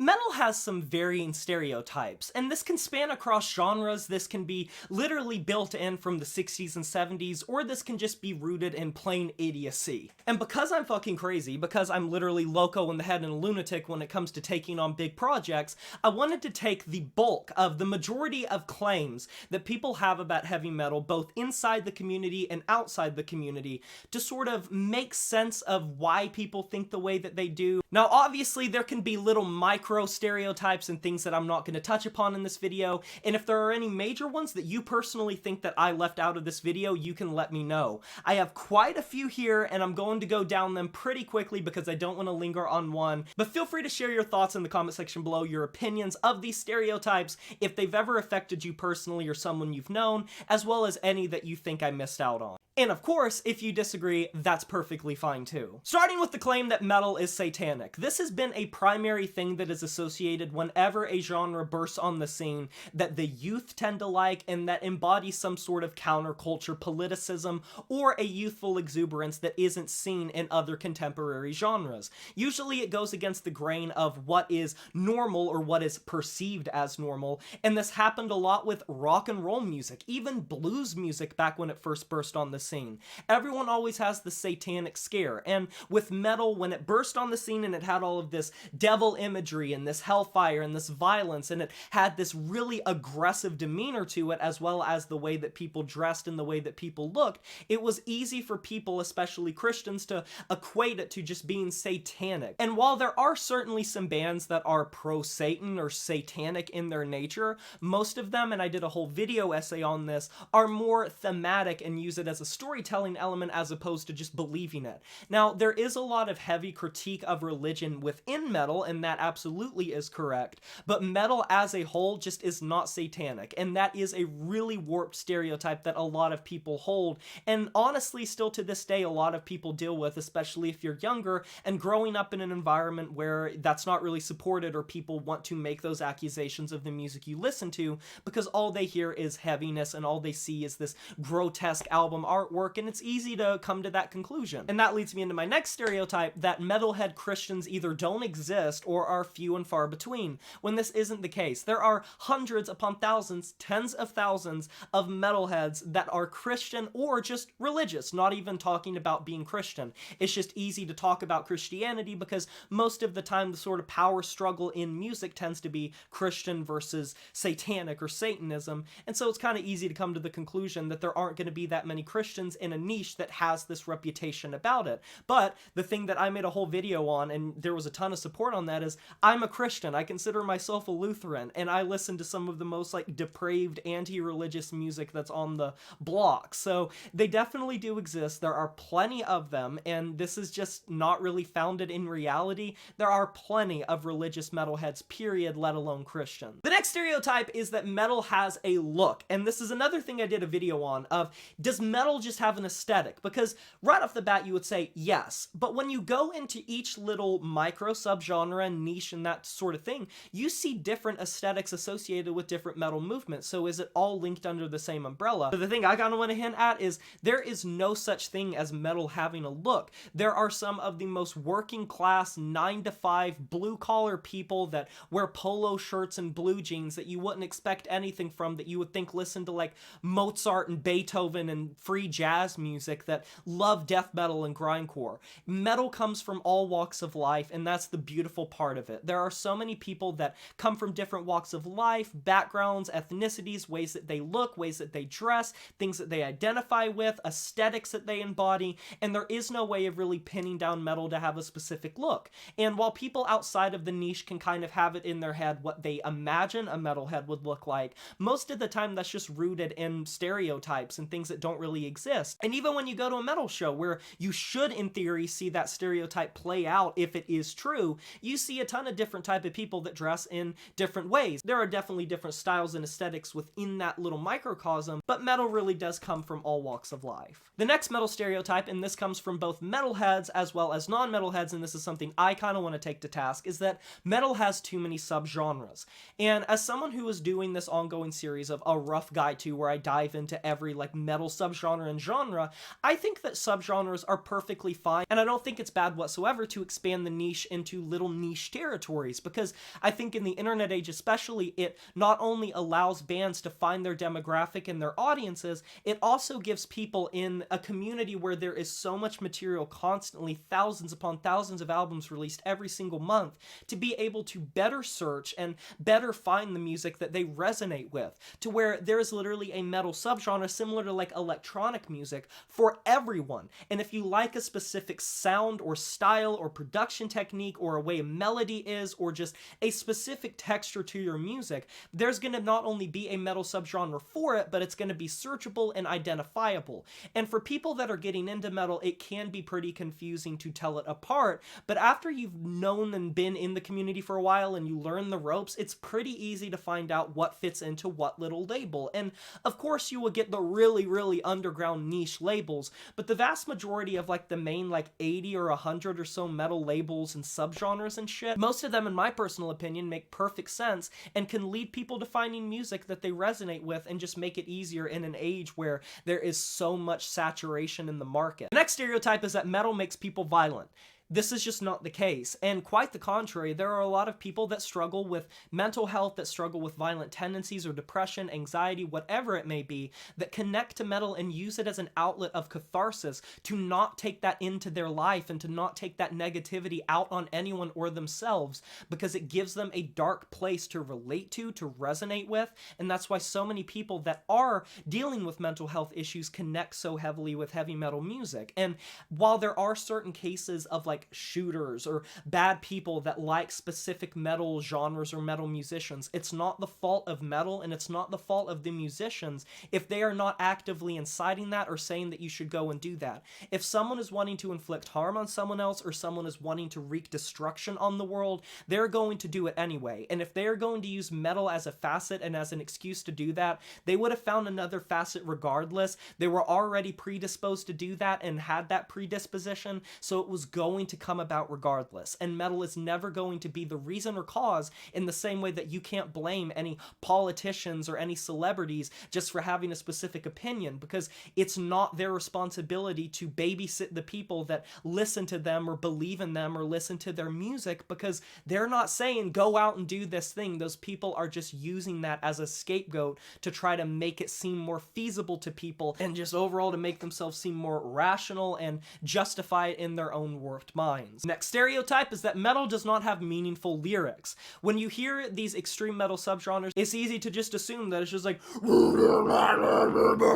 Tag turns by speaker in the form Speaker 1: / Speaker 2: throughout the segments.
Speaker 1: Metal has some varying stereotypes, and this can span across genres. This can be literally built in from the 60s and 70s, or this can just be rooted in plain idiocy. And because I'm fucking crazy, because I'm literally loco in the head and a lunatic when it comes to taking on big projects, I wanted to take the bulk of the majority of claims that people have about heavy metal, both inside the community and outside the community, to sort of make sense of why people think the way that they do. Now, obviously, there can be little micro stereotypes and things that I'm not going to touch upon in this video, and if there are any major ones that you personally think that I left out of this video, you can let me know. I have quite a few here, and I'm going to go down them pretty quickly because I don't want to linger on one, but feel free to share your thoughts in the comment section below, your opinions of these stereotypes, if they've ever affected you personally or someone you've known, as well as any that you think I missed out on. And of course, if you disagree, that's perfectly fine too. Starting with the claim that metal is satanic. This has been a primary thing that is associated whenever a genre bursts on the scene that the youth tend to like and that embodies some sort of counterculture politicism or a youthful exuberance that isn't seen in other contemporary genres. Usually it goes against the grain of what is normal or what is perceived as normal, and this happened a lot with rock and roll music, even blues music back when it first burst on the scene. Everyone always has the satanic scare, and with metal, when it burst on the scene and it had all of this devil imagery and this hellfire and this violence, and it had this really aggressive demeanor to it, as well as the way that people dressed and the way that people looked, it was easy for people, especially Christians, to equate it to just being satanic. And while there are certainly some bands that are pro-Satan or satanic in their nature, most of them, and I did a whole video essay on this, are more thematic and use it as a storytelling element as opposed to just believing it. Now, there is a lot of heavy critique of religion within metal, and that absolutely is correct, but metal as a whole just is not satanic, and that is a really warped stereotype that a lot of people hold, and honestly, still to this day, a lot of people deal with, especially if you're younger and growing up in an environment where that's not really supported, or people want to make those accusations of the music you listen to, because all they hear is heaviness, and all they see is this grotesque album artwork, and it's easy to come to that conclusion. And that leads me into my next stereotype, that metalhead Christians either don't exist or are few and far between, when this isn't the case. There are hundreds upon thousands, tens of thousands of metalheads that are Christian or just religious, not even talking about being Christian. It's just easy to talk about Christianity because most of the time the sort of power struggle in music tends to be Christian versus satanic or Satanism, and so it's kind of easy to come to the conclusion that there aren't going to be that many Christians in a niche that has this reputation about it. But the thing that I made a whole video on, and there was a ton of support on that, is I'm a Christian. I consider myself a Lutheran, and I listen to some of the most like depraved anti-religious music that's on the block. So they definitely do exist. There are plenty of them, and this is just not really founded in reality. There are plenty of religious metalheads, period, let alone Christian. The next stereotype is that metal has a look, and this is another thing I did a video on of, does metal just have an aesthetic? Because right off the bat you would say yes, but when you go into each little micro subgenre, niche, and that sort of thing, you see different aesthetics associated with different metal movements. So is it all linked under the same umbrella? But the thing I kind of want to hint at is there is no such thing as metal having a look. There are some of the most working class 9-to-5 blue collar people that wear polo shirts and blue jeans that you wouldn't expect anything from, that you would think listen to like Mozart and Beethoven and free jazz music, that love death metal and grindcore. Metal comes from all walks of life, and that's the beautiful part of it. There are so many people that come from different walks of life, backgrounds, ethnicities, ways that they look, ways that they dress, things that they identify with, aesthetics that they embody, and there is no way of really pinning down metal to have a specific look. And while people outside of the niche can kind of have it in their head what they imagine a metalhead would look like, most of the time that's just rooted in stereotypes and things that don't really exist. And even when you go to a metal show where you should in theory see that stereotype play out if it is true, you see a ton of different type of people that dress in different ways. There are definitely different styles and aesthetics within that little microcosm, but metal really does come from all walks of life. The next metal stereotype, and this comes from both metalheads as well as non-metalheads, and this is something I kind of want to take to task, is that metal has too many subgenres. And as someone who is doing this ongoing series of A Rough Guide to, where I dive into every like metal subgenre and genre, I think that subgenres are perfectly fine, and I don't think it's bad whatsoever to expand the niche into little niche territories, because I think in the internet age especially, it not only allows bands to find their demographic and their audiences, it also gives people in a community where there is so much material constantly, thousands upon thousands of albums released every single month, to be able to better search and better find the music that they resonate with, to where there is literally a metal subgenre similar to like electronic music for everyone. And if you like a specific sound or style or production technique or a way a melody is or just a specific texture to your music, there's going to not only be a metal subgenre for it, but it's going to be searchable and identifiable. And for people that are getting into metal, it can be pretty confusing to tell it apart, but after you've known and been in the community for a while and you learn the ropes, it's pretty easy to find out what fits into what little label. And of course you will get the really underground niche labels, but the vast majority of like the main like 80 or 100 or so metal labels and subgenres and shit, most of them in my personal opinion make perfect sense and can lead people to finding music that they resonate with and just make it easier in an age where there is so much saturation in the market. The next stereotype is that metal makes people violent. This is just not the case, and quite the contrary. There are a lot of people that struggle with mental health, that struggle with violent tendencies or depression, anxiety, whatever it may be, that connect to metal and use it as an outlet of catharsis to not take that into their life and to not take that negativity out on anyone or themselves, because it gives them a dark place to relate to resonate with, and that's why so many people that are dealing with mental health issues connect so heavily with heavy metal music. And while there are certain cases of like shooters or bad people that like specific metal genres or metal musicians, it's not the fault of metal and it's not the fault of the musicians if they are not actively inciting that or saying that you should go and do that. If someone is wanting to inflict harm on someone else or someone is wanting to wreak destruction on the world, they're going to do it anyway. And if they are going to use metal as a facet and as an excuse to do that, they would have found another facet regardless. They were already predisposed to do that and had that predisposition, so it was going to come about regardless. And metal is never going to be the reason or cause, in the same way that you can't blame any politicians or any celebrities just for having a specific opinion, because it's not their responsibility to babysit the people that listen to them or believe in them or listen to their music, because they're not saying go out and do this thing. Those people are just using that as a scapegoat to try to make it seem more feasible to people and just overall to make themselves seem more rational and justify it in their own warped minds. Next stereotype is that metal does not have meaningful lyrics. When you hear these extreme metal subgenres, it's easy to just assume that it's just like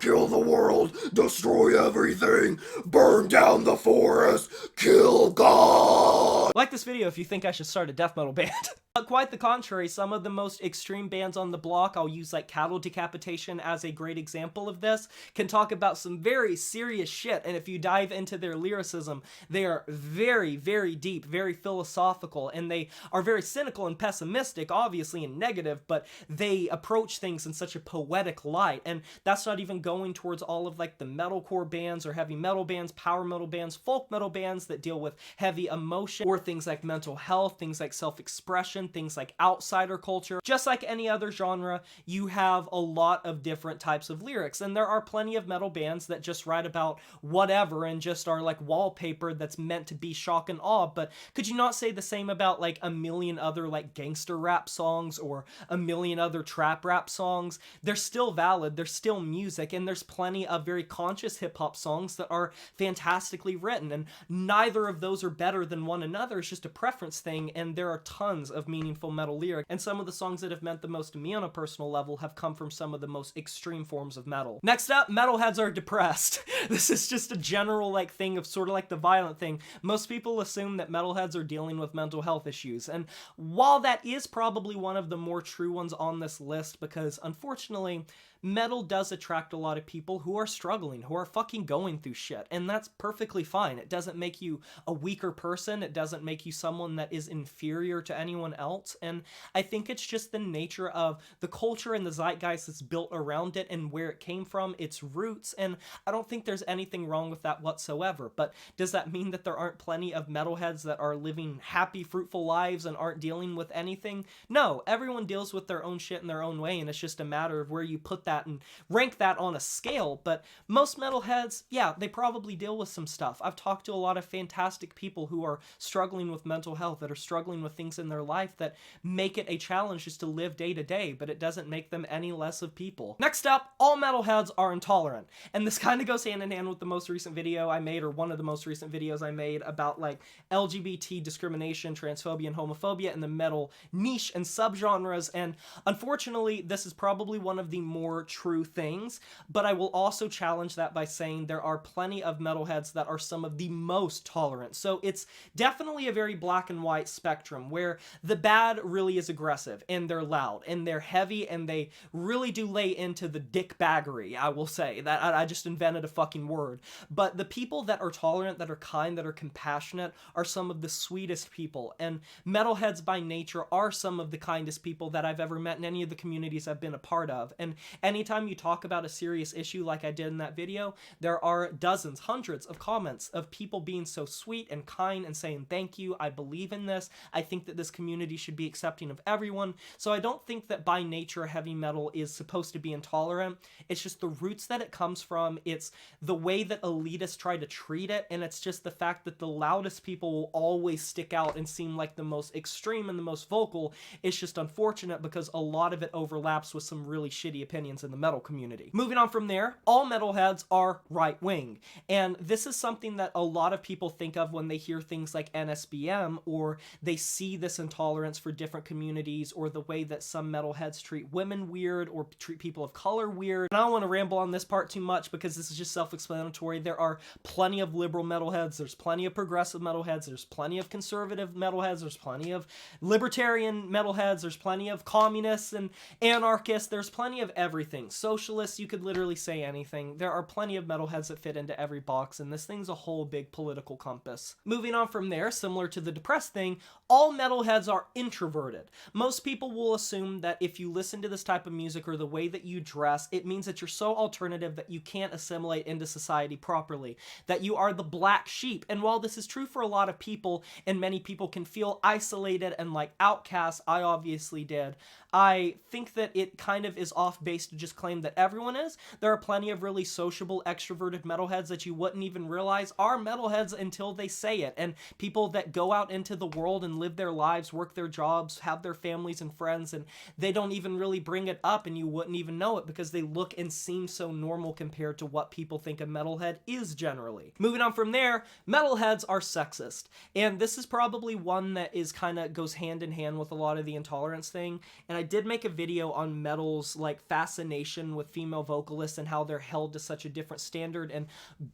Speaker 1: kill the world, destroy everything, burn down the forest, kill God. Like this video if you think I should start a death metal band. But quite the contrary, some of the most extreme bands on the block, I'll use like Cattle Decapitation as a great example of this, can talk about some very serious shit, and if you dive into their lyricism, they are very deep, very philosophical, and they are very cynical and pessimistic, obviously, and negative, but they approach things in such a poetic light. And that's not even going towards all of like the metalcore bands or heavy metal bands, power metal bands, folk metal bands that deal with heavy emotion, or things like mental health, things like self-expression, things like outsider culture. Just like any other genre, you have a lot of different types of lyrics, and there are plenty of metal bands that just write about whatever and just are like wallpaper that's meant to be shock and awe. But could you not say the same about like a million other like gangster rap songs or a million other trap rap songs? They're still valid, they're still music, and there's plenty of very conscious hip-hop songs that are fantastically written, and neither of those are better than one another. It's just a preference thing, and there are tons of meaningful metal lyric, and some of the songs that have meant the most to me on a personal level have come from some of the most extreme forms of metal. Next up, metalheads are depressed. This is just a general like thing of sort of like the violent thing. Most people assume that metalheads are dealing with mental health issues, and while that is probably one of the more true ones on this list, because unfortunately metal does attract a lot of people who are struggling, who are fucking going through shit, and that's perfectly fine. It doesn't make you a weaker person, it doesn't make you someone that is inferior to anyone else, and I think it's just the nature of the culture and the zeitgeist that's built around it and where it came from, its roots, and I don't think there's anything wrong with that whatsoever. But does that mean that there aren't plenty of metalheads that are living happy, fruitful lives and aren't dealing with anything? No, everyone deals with their own shit in their own way, and it's just a matter of where you put that that and rank that on a scale, but most metalheads, yeah, they probably deal with some stuff. I've talked to a lot of fantastic people who are struggling with mental health, that are struggling with things in their life that make it a challenge just to live day to day, but it doesn't make them any less of people. Next up, all metalheads are intolerant. And this kind of goes hand in hand with the most recent video I made, or one of the most recent videos I made about like LGBT discrimination, transphobia, and homophobia in the metal niche and subgenres. And unfortunately, this is probably one of the more true things, but I will also challenge that by saying there are plenty of metalheads that are some of the most tolerant. So it's definitely a very black and white spectrum where the bad really is aggressive and they're loud and they're heavy and they really do lay into the dick baggery. I will say that I just invented a fucking word. But the people that are tolerant, that are kind, that are compassionate are some of the sweetest people. And metalheads by nature are some of the kindest people that I've ever met in any of the communities I've been a part of. And anytime you talk about a serious issue like I did in that video, there are dozens, hundreds of comments of people being so sweet and kind and saying, thank you, I believe in this, I think that this community should be accepting of everyone. So I don't think that by nature heavy metal is supposed to be intolerant. It's just the roots that it comes from, it's the way that elitists try to treat it, and it's just the fact that the loudest people will always stick out and seem like the most extreme and the most vocal. It's just unfortunate because a lot of it overlaps with some really shitty opinions in the metal community. Moving on from there, all metalheads are right-wing, and this is something that a lot of people think of when they hear things like NSBM, or they see this intolerance for different communities, or the way that some metalheads treat women weird or treat people of color weird. And I don't want to ramble on this part too much because this is just self-explanatory. There are plenty of liberal metalheads, there's plenty of progressive metalheads, there's plenty of conservative metalheads, there's plenty of libertarian metalheads, there's plenty of communists and anarchists, there's plenty of everything. Socialists, you could literally say anything. There are plenty of metalheads that fit into every box, and this thing's a whole big political compass. Moving on from there, similar to the depressed thing, all metalheads are introverted. Most people will assume that if you listen to this type of music or the way that you dress, it means that you're so alternative that you can't assimilate into society properly, that you are the black sheep. And while this is true for a lot of people, and many people can feel isolated and like outcasts, I obviously did, I think that it kind of is off base to just claim that everyone is. There are plenty of really sociable, extroverted metalheads that you wouldn't even realize are metalheads until they say it. And people that go out into the world and live their lives, work their jobs, have their families and friends, and they don't even really bring it up and you wouldn't even know it because they look and seem so normal compared to what people think a metalhead is generally. Moving on from there, metalheads are sexist. And this is probably one that is kind of goes hand in hand with a lot of the intolerance thing. And I did make a video on metal's like fascination with female vocalists and how they're held to such a different standard and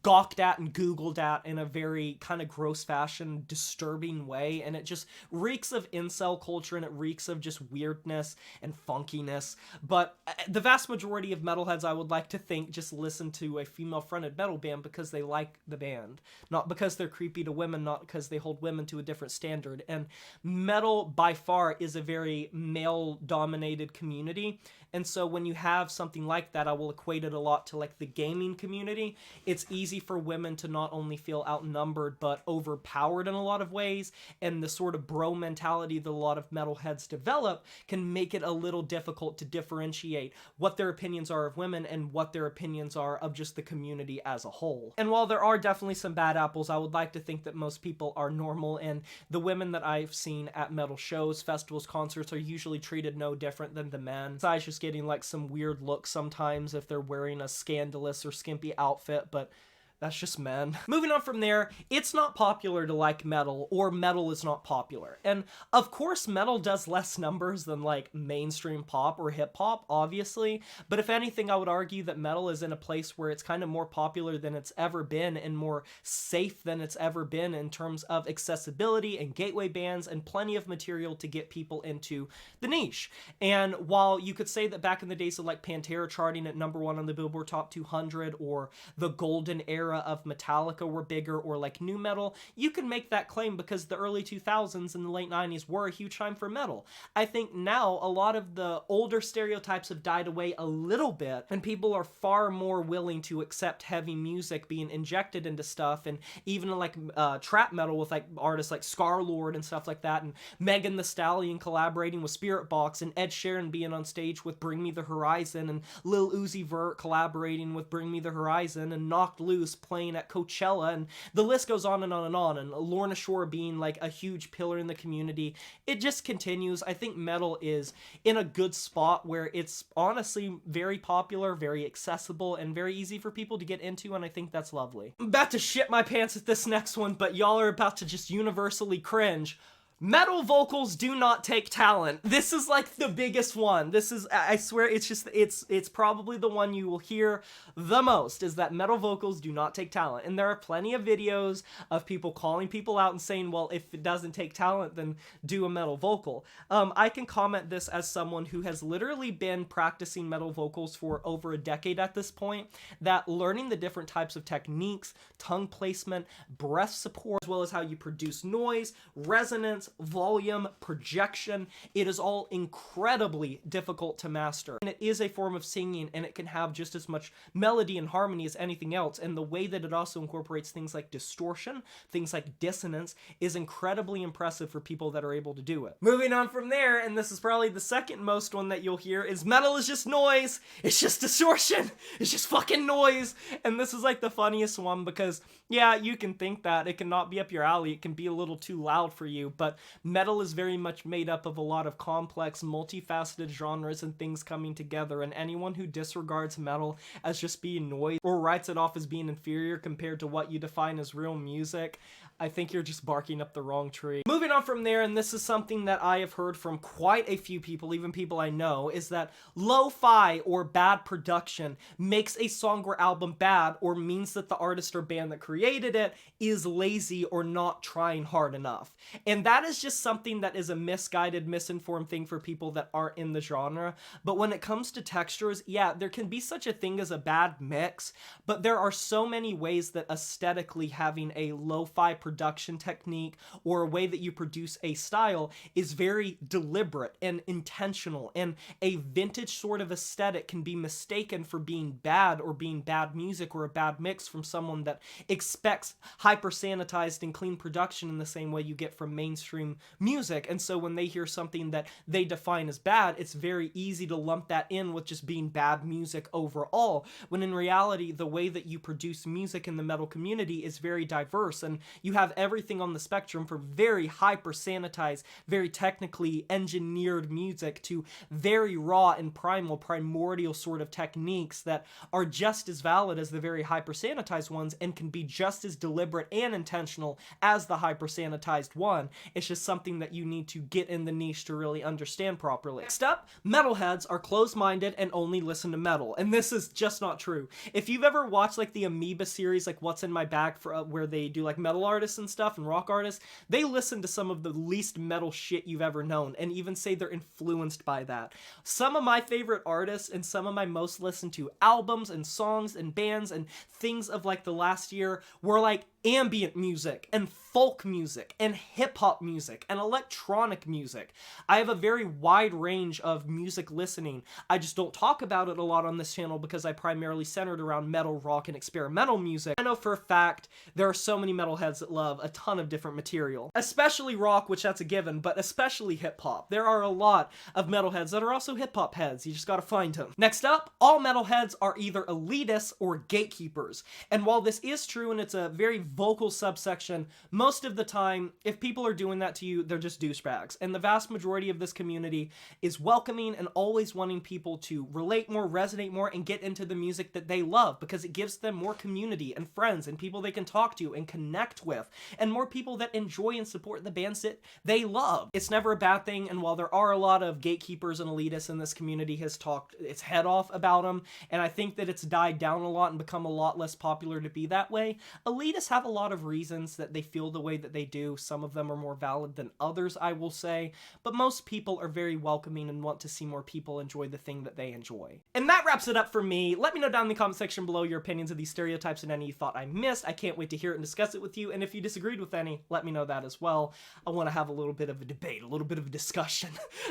Speaker 1: gawked at and googled at in a very kind of gross fashion, disturbing way. And it just reeks of incel culture and it reeks of just weirdness and funkiness. But the vast majority of metalheads, I would like to think, just listen to a female-fronted metal band because they like the band, not because they're creepy to women, not because they hold women to a different standard. And metal by far is a very male-dominated community, and so when you have something like that, I will equate it a lot to like the gaming community. It's easy for women to not only feel outnumbered but overpowered in a lot of ways, and the sort of bro mentality that a lot of metalheads develop can make it a little difficult to differentiate what their opinions are of women and what their opinions are of just the community as a whole. And while there are definitely some bad apples, I would like to think that most people are normal, and the women that I've seen at metal shows, festivals, concerts are usually treated no different than the men. Besides just getting like some weird looks sometimes if they're wearing a scandalous or skimpy outfit, but that's just men. Moving on from there, it's not popular to like metal, or metal is not popular. And of course, metal does less numbers than like mainstream pop or hip hop, obviously. But if anything, I would argue that metal is in a place where it's kind of more popular than it's ever been and more safe than it's ever been in terms of accessibility and gateway bands and plenty of material to get people into the niche. And while you could say that back in the days of like Pantera charting at #1 on the Billboard Top 200 or the golden era era of Metallica were bigger, or like nu metal, you can make that claim because the early 2000s and the late 90s were a huge time for metal. I think now a lot of the older stereotypes have died away a little bit, and people are far more willing to accept heavy music being injected into stuff, and even like trap metal with like artists like Scarlord and stuff like that, and Megan Thee Stallion collaborating with Spirit Box, and Ed Sheeran being on stage with Bring Me the Horizon, and Lil Uzi Vert collaborating with Bring Me the Horizon, and Knocked Loose playing at Coachella, and the list goes on and on and on, and Lorna Shore being like a huge pillar in the community. It just continues. I think metal is in a good spot where it's honestly very popular, very accessible, and very easy for people to get into, and I think that's lovely. I'm about to shit my pants at this next one, but y'all are about to just universally cringe. Metal vocals do not take talent. This is like the biggest one. This is, I swear, it's probably the one you will hear the most, is that metal vocals do not take talent. And there are plenty of videos of people calling people out and saying, well, if it doesn't take talent, then do a metal vocal. I can comment this as someone who has literally been practicing metal vocals for over a decade at this point, that learning the different types of techniques, tongue placement, breath support, as well as how you produce noise, resonance, volume, projection, it is all incredibly difficult to master. And it is a form of singing, and it can have just as much melody and harmony as anything else, and the way that it also incorporates things like distortion, things like dissonance, is incredibly impressive for people that are able to do it. Moving on from there, and this is probably the second most one that you'll hear, is metal is just noise, it's just distortion, it's just fucking noise. And this is like the funniest one because, yeah, you can think that it cannot be up your alley, it can be a little too loud for you, but metal is very much made up of a lot of complex, multifaceted genres and things coming together, and anyone who disregards metal as just being noise or writes it off as being inferior compared to what you define as real music, I think you're just barking up the wrong tree. Moving on from there, and this is something that I have heard from quite a few people, even people I know, is that lo-fi or bad production makes a song or album bad, or means that the artist or band that created it is lazy or not trying hard enough. And that is just something that is a misguided, misinformed thing for people that aren't in the genre. But when it comes to textures, yeah, there can be such a thing as a bad mix, but there are so many ways that aesthetically having a lo-fi production technique or a way that you produce a style is very deliberate and intentional, and a vintage sort of aesthetic can be mistaken for being bad or being bad music or a bad mix from someone that expects hyper sanitized and clean production in the same way you get from mainstream music. And so when they hear something that they define as bad, it's very easy to lump that in with just being bad music overall, when in reality the way that you produce music in the metal community is very diverse, and you have everything on the spectrum from very hyper sanitized, very technically engineered music to very raw and primordial sort of techniques that are just as valid as the very hyper sanitized ones and can be just as deliberate and intentional as the hyper sanitized one. It's just something that you need to get in the niche to really understand properly. Next up, metalheads are closed-minded and only listen to metal, and this is just not true. If you've ever watched like the Amoeba series, like What's in My Bag, for where they do like metal artists and stuff and rock artists, they listen to some of the least metal shit you've ever known and even say they're influenced by that. Some of my favorite artists and some of my most listened to albums and songs and bands and things of like the last year were like ambient music and folk music and hip-hop music and electronic music. I have a very wide range of music listening. I just don't talk about it a lot on this channel because I primarily centered around metal, rock, and experimental music. I know for a fact there are so many metalheads that love a ton of different material, especially rock, which that's a given, but especially hip-hop. There are a lot of metalheads that are also hip-hop heads. You just gotta find them. Next up, all metalheads are either elitists or gatekeepers. And while this is true and it's a very vocal subsection, most of the time, if people are doing that to you, they're just douchebags. And the vast majority of this community is welcoming and always wanting people to relate more, resonate more, and get into the music that they love, because it gives them more community and friends and people they can talk to and connect with, and more people that enjoy and support the bands that they love. It's never a bad thing, and while there are a lot of gatekeepers and elitists in this community has talked its head off about them, and I think that it's died down a lot and become a lot less popular to be that way, elitists have have a lot of reasons that they feel the way that they do. Some of them are more valid than others, I will say, but most people are very welcoming and want to see more people enjoy the thing that they enjoy. And that wraps it up for me. Let me know down in the comment section below your opinions of these stereotypes and any you thought I missed. I can't wait to hear it and discuss it with you, and if you disagreed with any, let me know that as well. I want to have a little bit of a debate, a little bit of a discussion.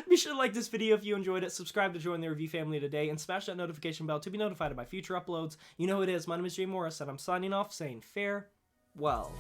Speaker 1: Be sure to like this video if you enjoyed it, subscribe to join the review family today, and smash that notification bell to be notified of my future uploads. You know who it is, my name is Jay Morris, and I'm signing off saying farewell.